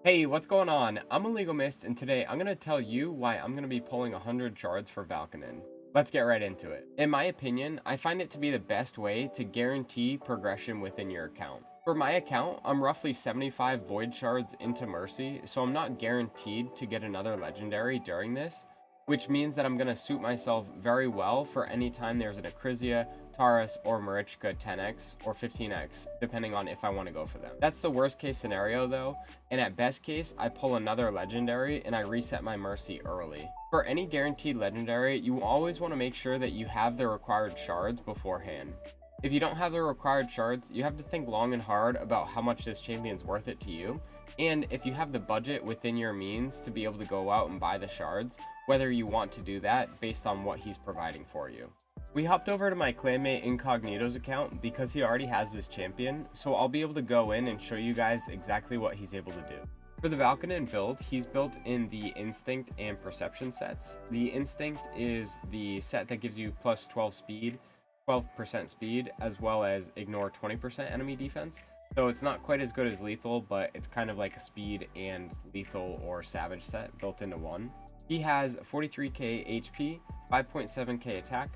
Hey, what's going on? I'm a legal mist, and today I'm going to tell you why I'm going to be pulling 100 shards for Valkanen. Let's get right into it. In my opinion, I find it to be the best way to guarantee progression within your account. For my account, I'm roughly 75 void shards into Mercy, so I'm not guaranteed to get another legendary during this, which means that I'm going to suit myself very well for any time there's an Acrisia, Taurus, or Marichka 10x or 15x, depending on if I want to go for them. That's the worst case scenario though, and at best case, I pull another legendary and I reset my Mercy early. For any guaranteed legendary, you always want to make sure that you have the required shards beforehand. If you don't have the required shards, you have to think long and hard about how much this champion's worth it to you, and if you have the budget within your means to be able to go out and buy the shards, whether you want to do that based on what he's providing for you. We hopped over to my clanmate Incognito's account because he already has this champion, so I'll be able to go in and show you guys exactly what he's able to do. For the Valkanen build, he's built in the Instinct and Perception sets. The Instinct is the set that gives you plus 12 speed, 12% speed, as well as ignore 20% enemy defense. So it's not quite as good as lethal, but it's kind of like a speed and lethal or savage set built into one. He has 43k HP, 5.7k attack,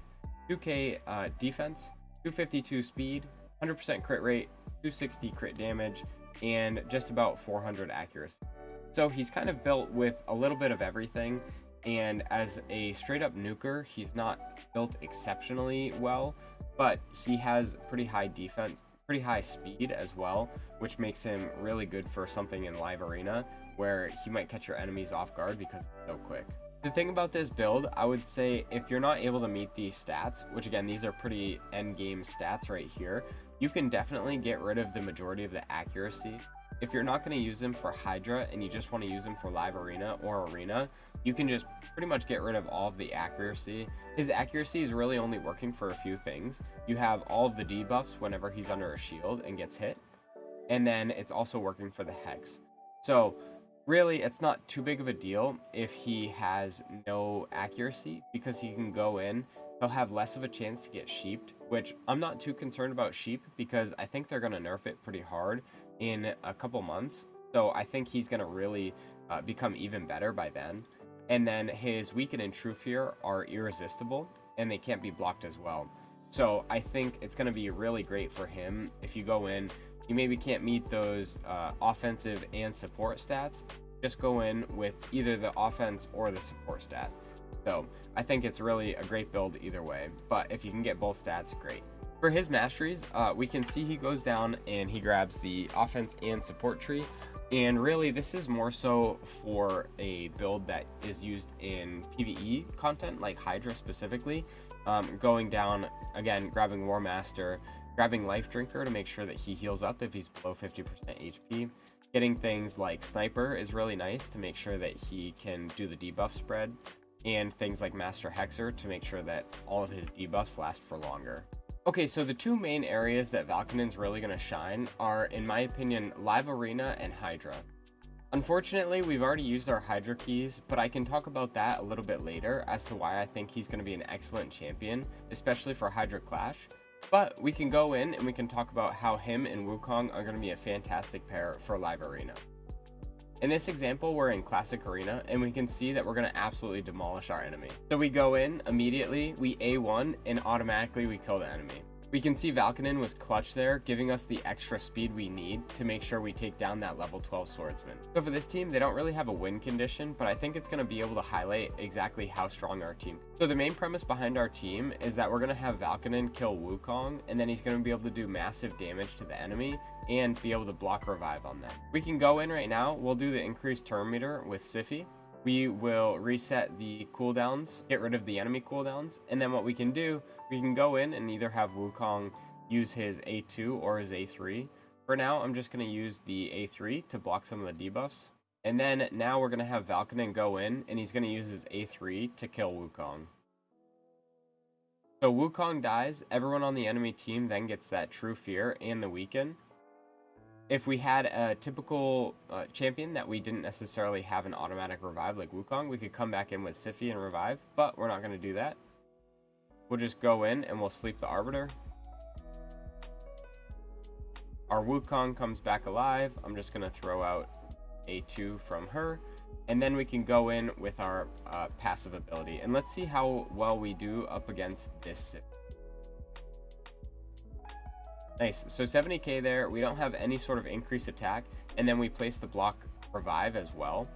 2k defense, 252 speed, 100% crit rate, 260 crit damage, and just about 400 accuracy. So he's kind of built with a little bit of everything, and as a straight up nuker, he's not built exceptionally well, but he has pretty high defense, pretty high speed as well, which makes him really good for something in live arena where he might catch your enemies off guard because it's so quick. The thing about this build, I would say if you're not able to meet these stats, which again, these are pretty end game stats right here, you can definitely get rid of the majority of the accuracy. If you're not going to use them for Hydra and you just want to use them for live arena or arena, you can just pretty much get rid of all of the accuracy. His accuracy is really only working for a few things. You have all of the debuffs whenever he's under a shield and gets hit, and then it's also working for the Hex. So really, it's not too big of a deal if he has no accuracy, because he can go in, he'll have less of a chance to get sheeped, which I'm not too concerned about sheep because I think they're going to nerf it pretty hard in a couple months. So I think he's going to really become even better by then. And then his Weaken and True Fear are irresistible and they can't be blocked as well. So I think it's going to be really great for him if you go in. You maybe can't meet those offensive and support stats. Just go in with either the offense or the support stat. So I think it's really a great build either way. But if you can get both stats, great. For his masteries, we can see he goes down and he grabs the offense and support tree. And really, this is more so for a build that is used in PvE content, like Hydra specifically. Going down, again, grabbing War Master, grabbing Life Drinker to make sure that he heals up if he's below 50% HP. Getting things like Sniper is really nice to make sure that he can do the debuff spread. And things like Master Hexer to make sure that all of his debuffs last for longer. Okay, so the two main areas that Valkanen's really going to shine are, in my opinion, Live Arena and Hydra. Unfortunately, we've already used our Hydra keys, but I can talk about that a little bit later as to why I think he's going to be an excellent champion, especially for Hydra Clash. But we can go in and we can talk about how him and Wukong are going to be a fantastic pair for Live Arena. In this example, we're in Classic Arena, and we can see that we're going to absolutely demolish our enemy. So we go in immediately, we A1, and automatically we kill the enemy. We can see Valkanen was clutch there, giving us the extra speed we need to make sure we take down that level 12 swordsman. So for this team, they don't really have a win condition, but I think it's going to be able to highlight exactly how strong our team is. So the main premise behind our team is that we're going to have Valkanen kill Wukong, and then he's going to be able to do massive damage to the enemy and be able to block revive on them. We can go in right now, we'll do the increased turn meter with Siphi. We will reset the cooldowns, get rid of the enemy cooldowns, and then what we can do, we can go in and either have Wukong use his A2 or his A3. For now, I'm just going to use the A3 to block some of the debuffs. And then now we're going to have Valkanen go in, and he's going to use his A3 to kill Wukong. So Wukong dies, everyone on the enemy team then gets that True Fear and the Weaken. If we had a typical champion that we didn't necessarily have an automatic revive like Wukong, we could come back in with Siphi and revive, but we're not going to do that. We'll just go in and we'll sleep the Arbiter. Our Wukong comes back alive. I'm just going to throw out a 2 from her, and then we can go in with our passive ability, and let's see how well we do up against this. Nice. So 70k there. We don't have any sort of increased attack, and then we place the block revive as well,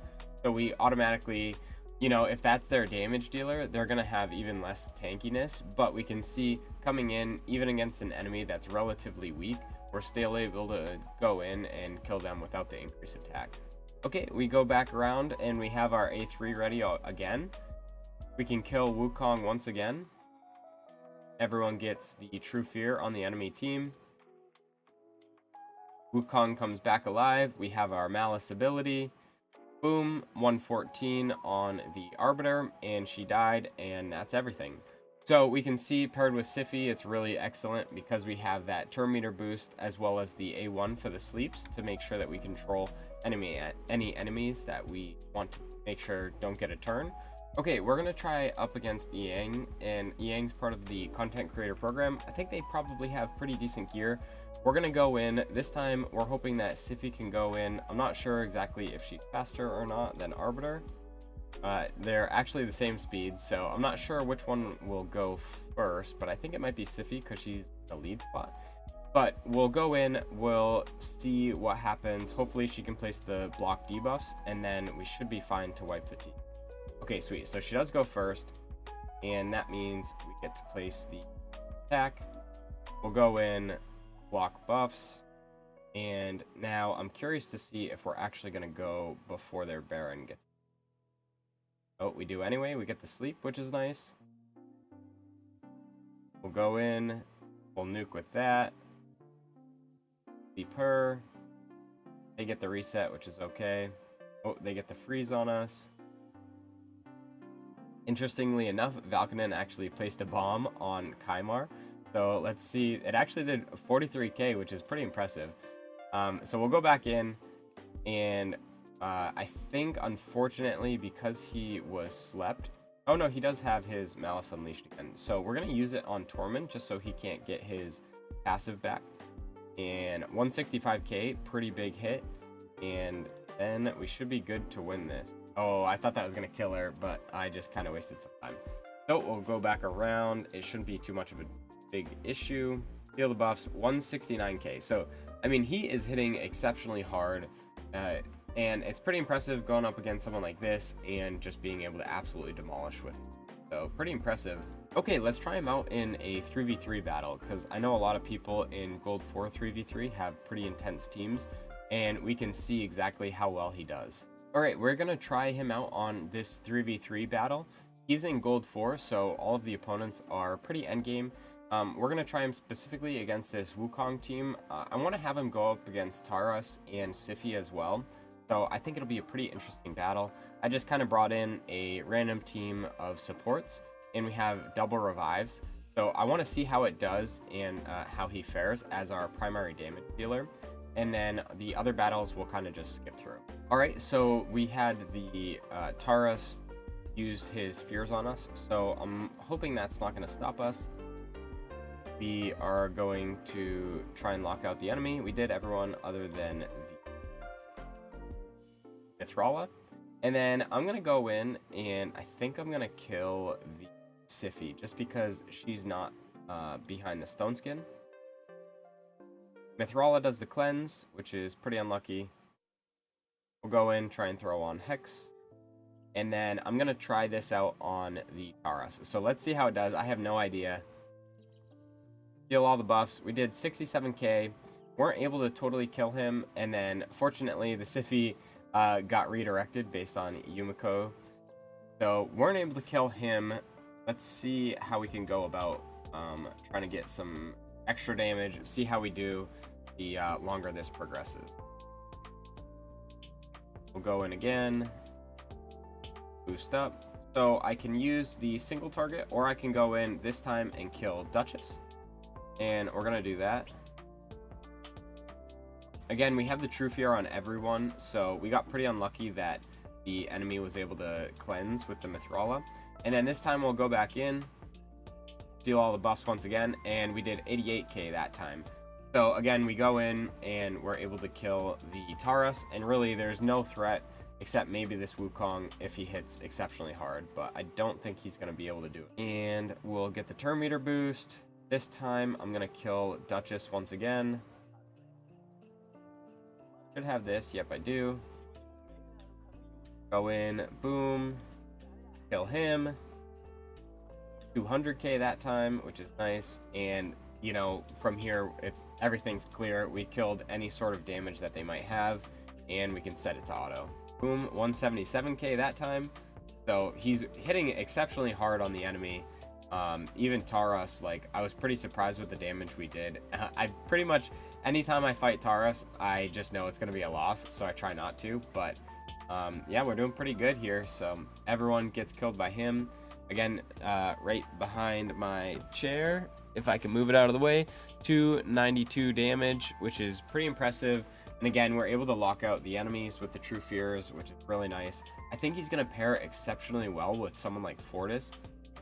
so we automatically, you know, if that's their damage dealer, they're gonna have even less tankiness. But we can see coming in, even against an enemy that's relatively weak, we're still able to go in and kill them without the increased attack. Okay, we go back around and we have our A3 ready again. We can kill Wukong once again. Everyone gets the True Fear on the enemy team. Wukong comes back alive. We have our Malice ability. Boom, 114 on the Arbiter, and she died, and that's everything. So we can see paired with Siphi, it's really excellent because we have that turn meter boost as well as the A1 for the sleeps to make sure that we control any enemies that we want to make sure don't get a turn. Okay, we're gonna try up against Yang, and Yang's part of the content creator program. I think they probably have pretty decent gear. We're gonna go in this time. We're hoping that Siphi can go in. I'm not sure exactly if she's faster or not than Arbiter. They're actually the same speed, so I'm not sure which one will go first, but I think it might be Siphi because she's the lead spot. But we'll go in, we'll see what happens. Hopefully she can place the block debuffs, and then we should be fine to wipe the team. Okay, sweet. So she does go first, and that means we get to place the attack. We'll go in, block buffs, and now I'm curious to see if we're actually going to go before their Baron gets. Oh, we do anyway. We get the sleep, which is nice. We'll go in, we'll nuke with that. Sleep her. They get the reset, which is okay. Oh, they get the freeze on us. Interestingly enough, Valkanen actually placed a bomb on Kaimar. So let's see. It actually did 43k, which is pretty impressive. So we'll go back in, and I think, unfortunately, because he was slept. Oh no, he does have his Malice Unleashed again. So we're gonna use it on Tormund just so he can't get his passive back. And 165k, pretty big hit. And then we should be good to win this. Oh, I thought that was gonna kill her, but I just kind of wasted some time. So we'll go back around. It shouldn't be too much of a big issue. Heal the buffs, 169k. So I mean, he is hitting exceptionally hard. And it's pretty impressive going up against someone like this and just being able to absolutely demolish with it. So pretty impressive. Okay, let's try him out in a 3v3 battle, because I know a lot of people in Gold 4 3v3 have pretty intense teams, and we can see exactly how well he does. Alright, we're going to try him out on this 3v3 battle. He's in Gold 4, so all of the opponents are pretty endgame. We're going to try him specifically against this Wukong team. I want to have him go up against Taras and Siphi as well. So I think it'll be a pretty interesting battle. I just kind of brought in a random team of supports, and we have double revives. So I want to see how it does and how he fares as our primary damage dealer. And then the other battles we'll kind of just skip through. All right, so we had the Taras use his fears on us. So I'm hoping that's not going to stop us. We are going to try and lock out the enemy. We did everyone other than the Mithrala. And then I'm going to go in, and I think I'm going to kill the Siphi just because she's not behind the stone skin. Mithrala does the cleanse, which is pretty unlucky. We'll go in, try and throw on Hex. And then I'm going to try this out on the Taras. So let's see how it does. I have no idea. Heal all the buffs. We did 67k. Weren't able to totally kill him. And then, fortunately, the Siphi got redirected based on Yumiko. So weren't able to kill him. Let's see how we can go about trying to get some extra damage. See how we do the longer this progresses. We'll go in again. Boost up. So I can use the single target, or I can go in this time and kill Duchess. And we're gonna do that. Again, we have the True Fear on everyone, so we got pretty unlucky that the enemy was able to cleanse with the Mithrala. And then this time we'll go back in, steal all the buffs once again, and we did 88k that time. So again, we go in and we're able to kill the Taurus, and really there's no threat except maybe this Wukong if he hits exceptionally hard, but I don't think he's going to be able to do it. And we'll get the turn meter boost. This time I'm going to kill Duchess once again. Should have this. Yep, I do. Go in, boom, kill him. 200k that time, which is nice. And you know, from here everything's clear. We killed any sort of damage that they might have, and we can set it to auto. Boom, 177k that time. So he's hitting exceptionally hard on the enemy. Even Taurus, like, I was pretty surprised with the damage we did. I pretty much, anytime I fight Taurus, I just know it's going to be a loss, so I try not to. But yeah, we're doing pretty good here. So everyone gets killed by him. Again, right behind my chair, if I can move it out of the way, 292 damage, which is pretty impressive. And again, we're able to lock out the enemies with the True Fears, which is really nice. I think he's going to pair exceptionally well with someone like Fortis.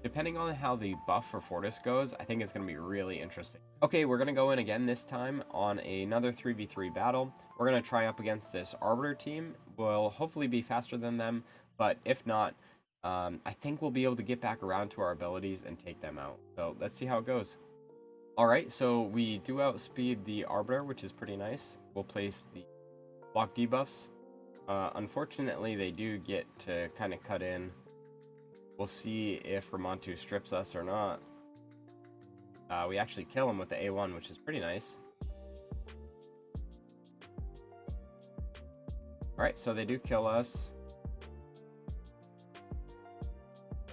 Depending on how the buff for Fortis goes, I think it's going to be really interesting. Okay, we're going to go in again this time on another 3v3 battle. We're going to try up against this Arbiter team. We'll hopefully be faster than them, but if not, I think we'll be able to get back around to our abilities and take them out. So let's see how it goes. Alright, so we do outspeed the Arbiter, which is pretty nice. We'll place the block debuffs. Unfortunately, they do get to kind of cut in. We'll see if Ramontu strips us or not. We actually kill him with the A1, which is pretty nice. Alright, so they do kill us.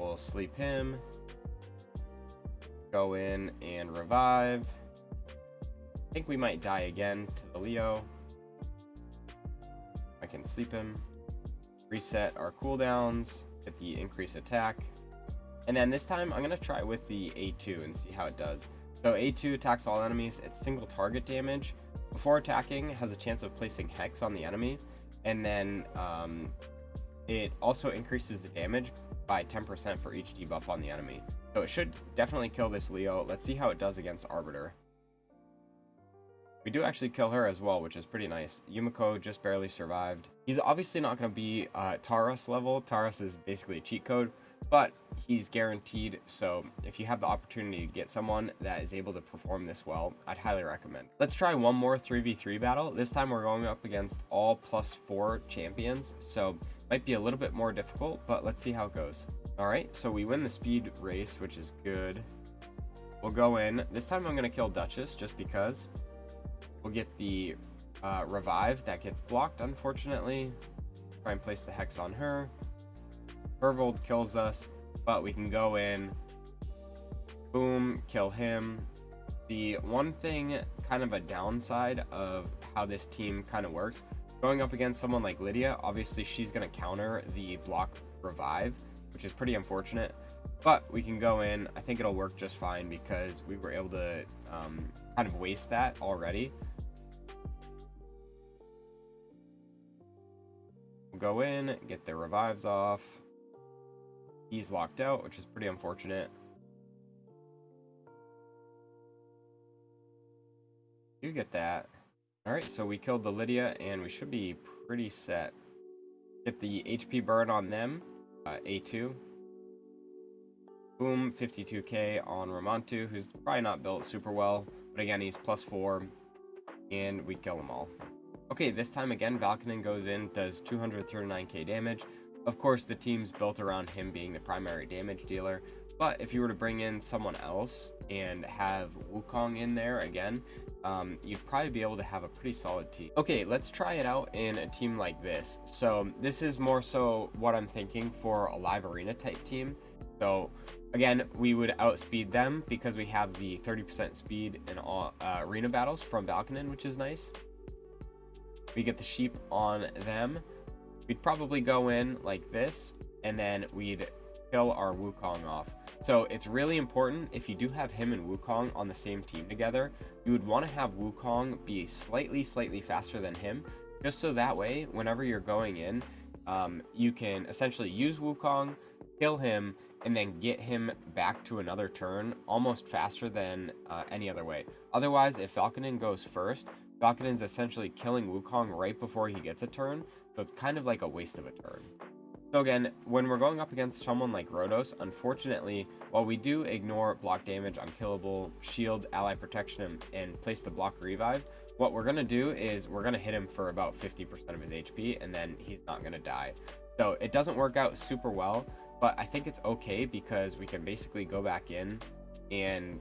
We'll sleep him. Go in and revive. I think we might die again to the Leo. I can sleep him. Reset our cooldowns. Get the increased attack. And then this time I'm going to try with the A2 and see how it does. So A2 attacks all enemies. It's single target damage. Before attacking, it has a chance of placing Hex on the enemy. And then it also increases the damage by 10% for each debuff on the enemy. So it should definitely kill this Leo. Let's see how it does against Arbiter. We do actually kill her as well, which is pretty nice. Yumiko just barely survived. He's obviously not going to be Taurus level. Taurus is basically a cheat code, but he's guaranteed. So if you have the opportunity to get someone that is able to perform this well, I'd highly recommend. Let's try one more 3v3 battle. This time we're going up against all +4 champions. So might be a little bit more difficult, but let's see how it goes. All right, so we win the speed race, which is good. We'll go in. This time I'm going to kill Duchess just because. We'll get the revive that gets blocked, unfortunately. Try and place the Hex on her. Hervold kills us, but we can go in. Boom, kill him. The one thing, kind of a downside of how this team kind of works, going up against someone like Lydia, obviously she's going to counter the block revive, which is pretty unfortunate. But we can go in. I think it'll work just fine because we were able to kind of waste that already. We'll go in, get the revives off. He's locked out, which is pretty unfortunate. You get that. Alright, so we killed the Lydia, and we should be pretty set. Get the HP burn on them. A2. Boom, 52k on Ramontu, who's probably not built super well. But again, he's +4, and we kill them all. Okay, this time again, Valkanen goes in, does 239k damage. Of course, the team's built around him being the primary damage dealer. But if you were to bring in someone else and have Wukong in there again, you'd probably be able to have a pretty solid team. Okay, let's try it out in a team like this. So this is more so what I'm thinking for a live arena type team. So again, we would outspeed them because we have the 30% speed in all arena battles from Valkanen, which is nice. We get the sheep on them. We'd probably go in like this, and then we'd kill our Wukong off. So it's really important, if you do have him and Wukong on the same team together, you would want to have Wukong be slightly faster than him, just so that way, whenever you're going in, you can essentially use Wukong, kill him, and then get him back to another turn almost faster than any other way. Otherwise, if Valkanen goes first, Valkanen's essentially killing Wukong right before he gets a turn, so it's kind of like a waste of a turn. So again, when we're going up against someone like Rhodos, unfortunately, while we do ignore block damage, unkillable, shield, ally protection, and place the block revive, what we're going to do is we're going to hit him for about 50% of his HP, and then he's not going to die. So it doesn't work out super well, but I think it's okay because we can basically go back in and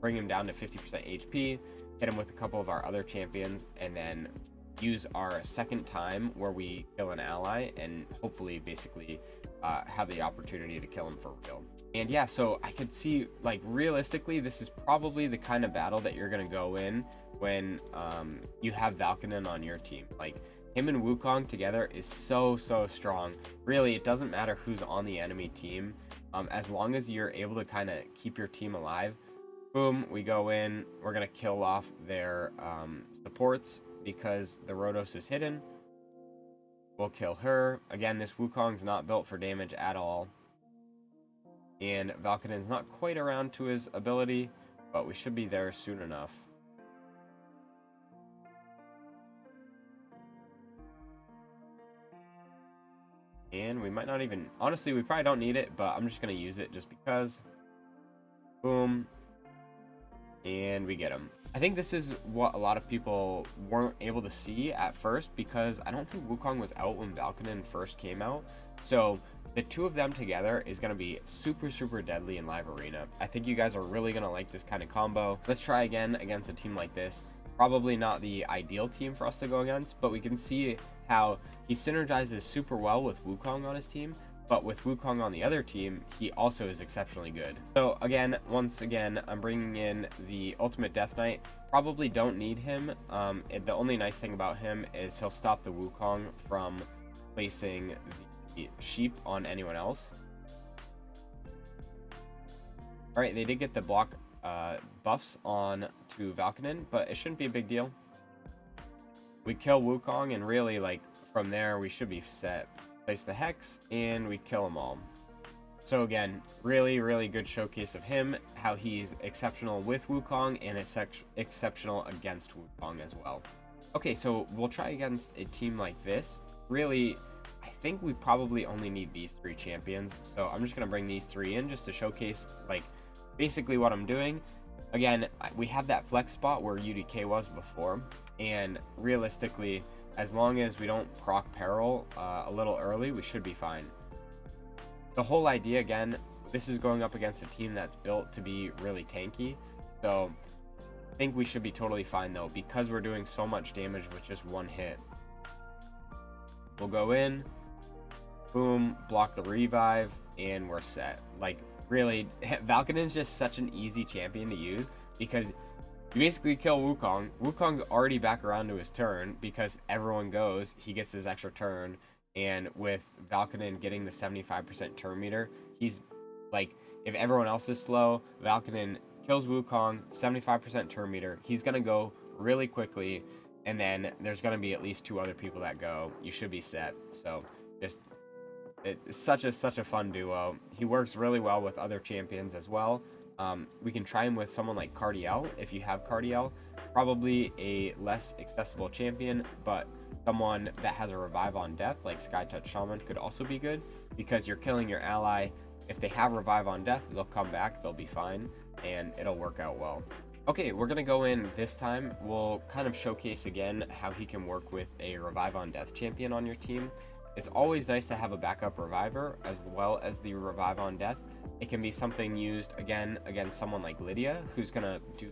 bring him down to 50% HP, hit him with a couple of our other champions, and then use our second time where we kill an ally and hopefully basically have the opportunity to kill him for real. And yeah, so I could see, like, realistically, this is probably the kind of battle that you're going to go in when you have Valkanen on your team. Like, him and Wukong together is so strong. Really, it doesn't matter who's on the enemy team. As long as you're able to kind of keep your team alive, boom, we go in, we're going to kill off their supports because the Rhodos is hidden. We'll kill her. Again, this Wukong's not built for damage at all. And Valkanen's not quite around to his ability, but we should be there soon enough. And we might not even... Honestly, we probably don't need it, but I'm just going to use it just because. Boom. And we get him. I think this is what a lot of people weren't able to see at first, because I don't think Wukong was out when Valkanen first came out. So the two of them together is going to be super deadly in live arena. I think you guys are really going to like this kind of combo. Let's try again against a team like this. Probably not the ideal team for us to go against, but we can see how he synergizes super well with Wukong on his team. But with Wukong on the other team, he also is exceptionally good. So again, once again, I'm bringing in the Ultimate Death Knight. Probably don't need him. The only nice thing about him is he'll stop the Wukong from placing the sheep on anyone else. Alright, they did get the block buffs on to Valkanen, but it shouldn't be a big deal. We kill Wukong, and really, like, from there, we should be set. Place the Hex, and we kill them all. So again, really good showcase of him, how he's exceptional with Wukong and exceptional against Wukong as well. Okay, so we'll try against a team like this. Really, I think we probably only need these three champions, so I'm just going to bring these three in just to showcase, like, basically what I'm doing. Again, we have that flex spot where UDK was before, and realistically, as long as we don't proc peril a little early, we should be fine. The whole idea, again, this is going up against a team that's built to be really tanky, so I think we should be totally fine though, because we're doing so much damage with just one hit. We'll go in, boom, block the revive, and we're set. Like, really, Valkanen is just such an easy champion to use, because you basically kill Wukong. Wukong's already back around to his turn because everyone goes. He gets his extra turn. And with Valkanen getting the 75% turn meter, he's like, if everyone else is slow, Valkanen kills Wukong, 75% turn meter. He's going to go really quickly. And then there's going to be at least two other people that go. You should be set. So just, it's such a fun duo. He works really well with other champions as well. We can try him with someone like Cardiel if you have Cardiel. Probably a less accessible champion, but someone that has a revive on death like Skytouch Shaman could also be good, because you're killing your ally. If they have revive on death, they'll come back, they'll be fine, and it'll work out well. Okay, we're gonna go in this time. We'll kind of showcase again how he can work with a revive on death champion on your team. It's always nice to have a backup reviver as well as the revive on death. It can be something used again against someone like Lydia, who's gonna do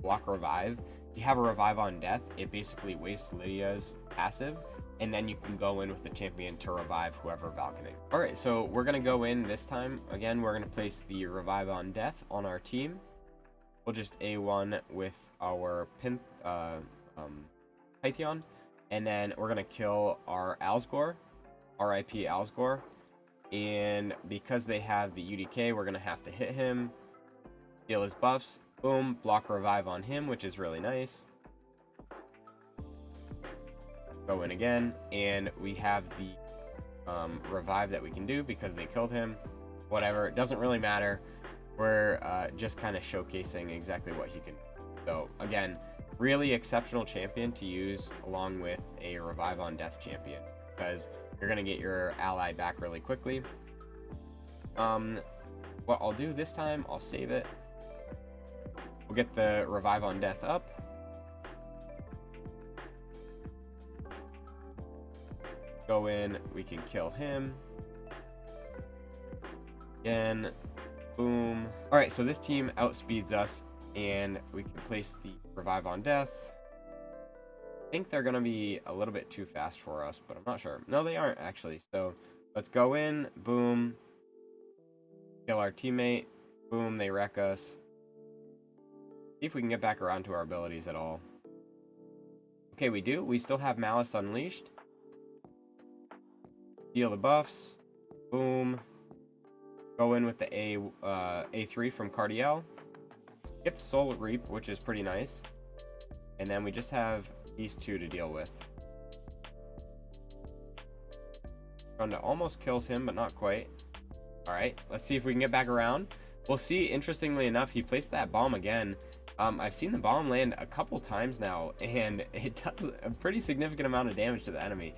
block revive. If you have a revive on death, it basically wastes Lydia's passive, and then you can go in with the champion to revive whoever Valkanen. Alright, so we're gonna go in this time. Again, we're gonna place the revive on death on our team. We'll just A1 with our Pytheon, and then we're gonna kill our Alsgor, RIP Alsgor. And because they have the UDK, we're gonna have to hit him, steal his buffs, boom, block revive on him, which is really nice. Go in again, and we have the revive that we can do because they killed him. Whatever, it doesn't really matter. We're just kind of showcasing exactly what he can do. So again, really exceptional champion to use along with a revive on death champion, because you're going to get your ally back really quickly. What I'll do this time, I'll save it. We'll get the revive on death up. Go in, we can kill him. Again, boom. All right, so this team outspeeds us, and we can place the revive on death. I think they're gonna be a little bit too fast for us, but I'm not sure. No, they aren't actually. So let's go in, boom. Kill our teammate, boom, they wreck us. See if we can get back around to our abilities at all. Okay, we do. We still have Malice Unleashed. Deal the buffs, boom. Go in with the A3 from Cardiel. Get the Soul Reap, which is pretty nice. And then we just have these two to deal with. Ronda almost kills him, but not quite. Alright, let's see if we can get back around. We'll see, interestingly enough, he placed that bomb again. I've seen the bomb land a couple times now, and it does a pretty significant amount of damage to the enemy.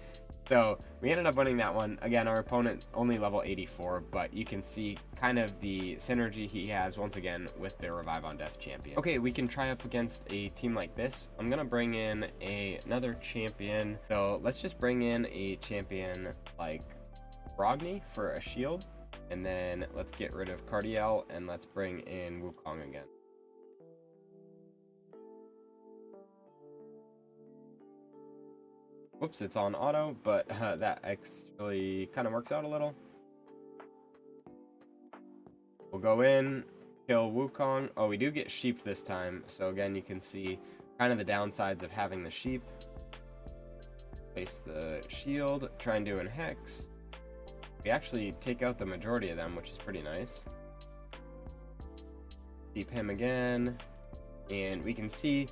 So we ended up winning that one. Again, our opponent only level 84, but you can see kind of the synergy he has once again with the Revive on Death champion. Okay, we can try up against a team like this. I'm gonna bring in another champion. So let's just bring in a champion like Brogni for a shield. And then let's get rid of Cardiel and let's bring in Wukong again. Whoops, it's on auto, but that actually kind of works out a little. We'll go in, kill Wukong. Oh, we do get sheep this time. So again, you can see kind of the downsides of having the sheep. Place the shield, try and do an hex. We actually take out the majority of them, which is pretty nice. Keep him again. And we can see,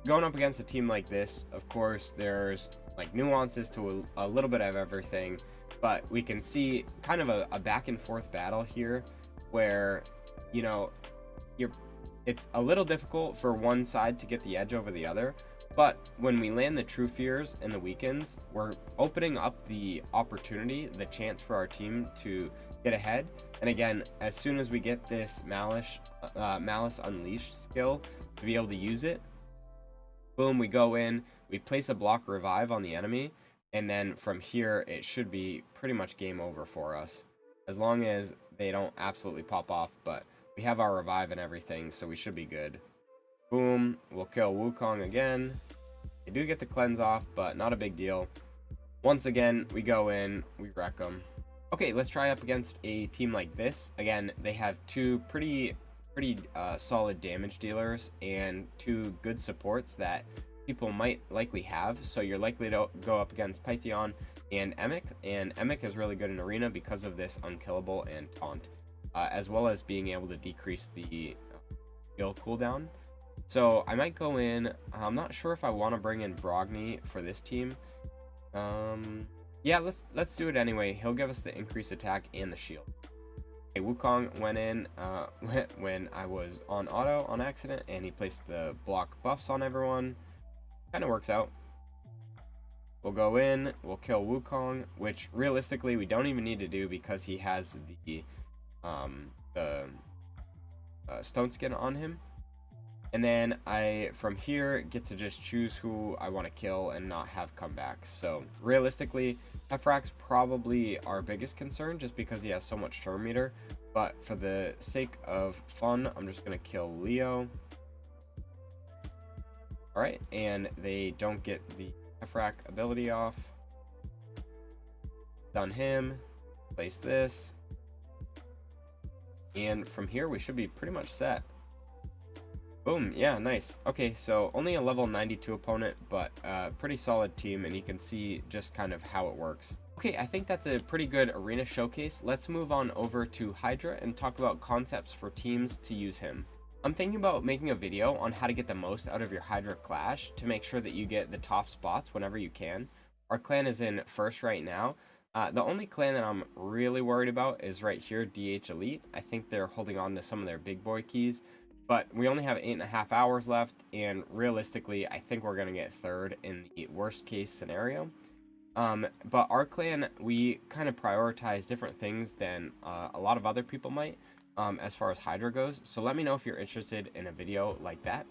going up against a team like this, of course, there's like nuances to a little bit of everything. But we can see kind of a back and forth battle here where, you know, it's a little difficult for one side to get the edge over the other. But when we land the True Fears and the Weakens, we're opening up the opportunity, the chance for our team to get ahead. And again, as soon as we get this Malice Unleashed skill to be able to use it, boom, we go in, we place a block revive on the enemy, and then from here, it should be pretty much game over for us. As long as they don't absolutely pop off, but we have our revive and everything, so we should be good. Boom, we'll kill Wukong again. They do get the cleanse off, but not a big deal. Once again, we go in, we wreck them. Okay, let's try up against a team like this. Again, they have two pretty solid damage dealers and two good supports that people might likely have. So you're likely to go up against Pythion and Emic, and Emic is really good in Arena because of this unkillable and taunt, as well as being able to decrease the skill cooldown. So I might go in. I'm not sure if I want to bring in Brogni for this team. Yeah, let's do it anyway. He'll give us the increased attack and the shield. Okay, Wukong went in when I was on auto on accident, and he placed the block buffs on everyone. Kind of works out. We'll go in. We'll kill Wukong, which realistically we don't even need to do because he has the stone skin on him. And then I, from here, get to just choose who I want to kill and not have comebacks. So realistically, Hefrak's probably our biggest concern just because he has so much turn meter. But for the sake of fun, I'm just going to kill Leo. Alright, and they don't get the Hefrak ability off. Done him. Place this. And from here, we should be pretty much set. Boom, yeah, nice. Okay, so only a level 92 opponent, but pretty solid team, and you can see just kind of how it works. Okay, I think that's a pretty good arena showcase. Let's move on over to Hydra and talk about concepts for teams to use him. I'm thinking about making a video on how to get the most out of your Hydra Clash to make sure that you get the top spots whenever you can. Our clan is in first right now. The only clan that I'm really worried about is right here, DH Elite. I think they're holding on to some of their big boy keys, but we only have 8.5 hours left, and realistically, I think we're going to get third in the worst case scenario. But our clan, we kind of prioritize different things than a lot of other people might, as far as Hydra goes. So let me know if you're interested in a video like that.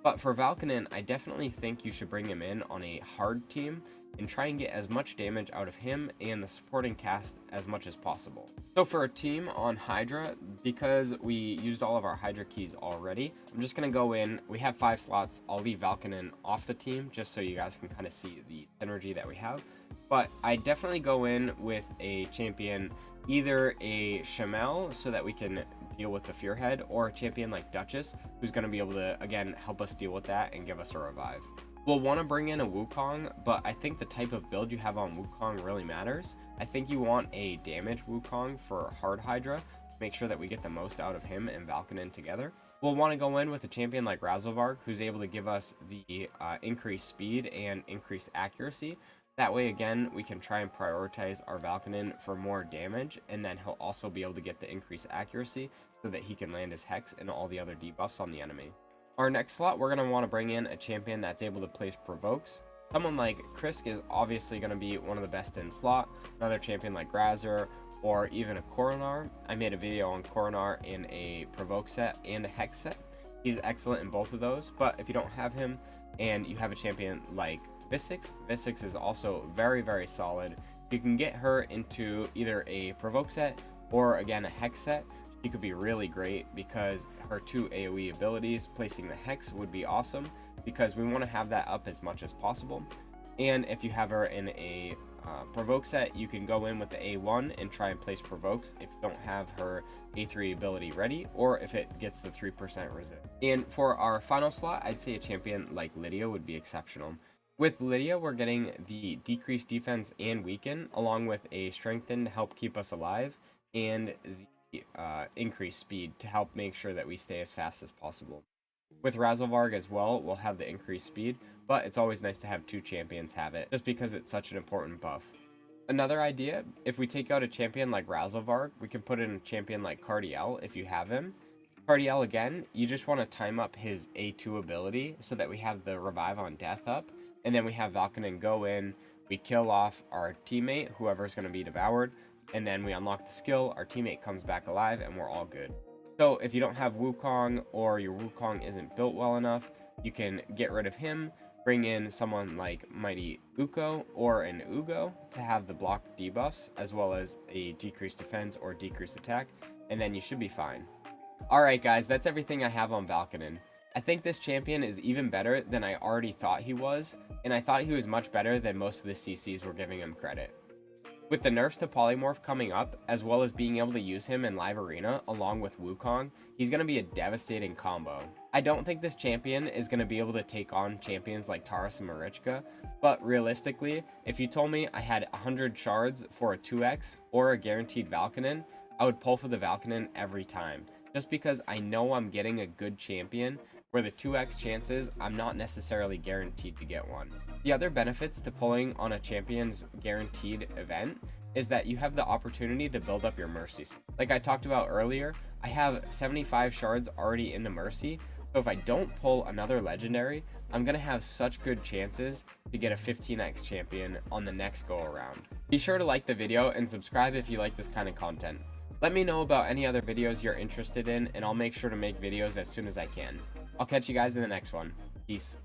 But for Valkanen, I definitely think you should bring him in on a hard team and try and get as much damage out of him and the supporting cast as much as possible. So for a team on Hydra, because we used all of our Hydra keys already, I'm just going to go in. We have 5 slots. I'll leave Valkanen off the team just so you guys can kind of see the synergy that we have. But I definitely go in with a champion, either a Shamel so that we can deal with the Fearhead, or a champion like Duchess who's going to be able to, again, help us deal with that and give us a revive. We'll want to bring in a Wukong, but I think the type of build you have on Wukong really matters. I think you want a damage Wukong for hard Hydra to make sure that we get the most out of him and Valkanen together. We'll want to go in with a champion like Razelvarg, who's able to give us the increased speed and increased accuracy. That way, again, we can try and prioritize our Valkanen for more damage, and then he'll also be able to get the increased accuracy so that he can land his Hex and all the other debuffs on the enemy. Our next slot, we're going to want to bring in a champion that's able to place provokes. Someone like Krisk is obviously going to be one of the best in slot. Another champion like Grazer, or even a Coronar. I made a video on Coronar in a provoke set and a Hex set. He's excellent in both of those, but if you don't have him and you have a champion like Visix is also very, very solid. You can get her into either a provoke set or, again, a Hex set. She could be really great because her 2 AoE abilities, placing the Hex, would be awesome because we want to have that up as much as possible. And if you have her in a provoke set, you can go in with the A1 and try and place provokes if you don't have her A3 ability ready, or if it gets the 3% resist. And for our final slot, I'd say a champion like Lydia would be exceptional. With Lydia, we're getting the decreased defense and weaken, along with a strengthen to help keep us alive, and the increased speed to help make sure that we stay as fast as possible. With Razelvarg as well, we'll have the increased speed, but it's always nice to have 2 champions have it, just because it's such an important buff. Another idea, if we take out a champion like Razelvarg, we can put in a champion like Cardiel if you have him. Cardiel, again, you just want to time up his A2 ability so that we have the revive on death up, and then we have Valkanen go in, we kill off our teammate, whoever's going to be devoured, and then we unlock the skill, our teammate comes back alive, and we're all good. So if you don't have Wukong, or your Wukong isn't built well enough, you can get rid of him, bring in someone like Mighty Uko or an Ugo to have the block debuffs, as well as a decreased defense or decreased attack, and then you should be fine. Alright guys, that's everything I have on Valkanen. I think this champion is even better than I already thought he was, and I thought he was much better than most of the CCs were giving him credit. With the nerfs to Polymorph coming up, as well as being able to use him in Live Arena along with Wukong, he's going to be a devastating combo. I don't think this champion is going to be able to take on champions like Taurus and Marichka, but realistically, if you told me I had 100 shards for a 2x or a guaranteed Valkanen, I would pull for the Valkanen every time, just because I know I'm getting a good champion where the 2x chances I'm not necessarily guaranteed to get one. The other benefits to pulling on a champion's guaranteed event is that you have the opportunity to build up your mercies. Like I talked about earlier, I have 75 shards already into mercy, so if I don't pull another legendary, I'm going to have such good chances to get a 15x champion on the next go around. Be sure to like the video and subscribe if you like this kind of content. Let me know about any other videos you're interested in, and I'll make sure to make videos as soon as I can. I'll catch you guys in the next one. Peace.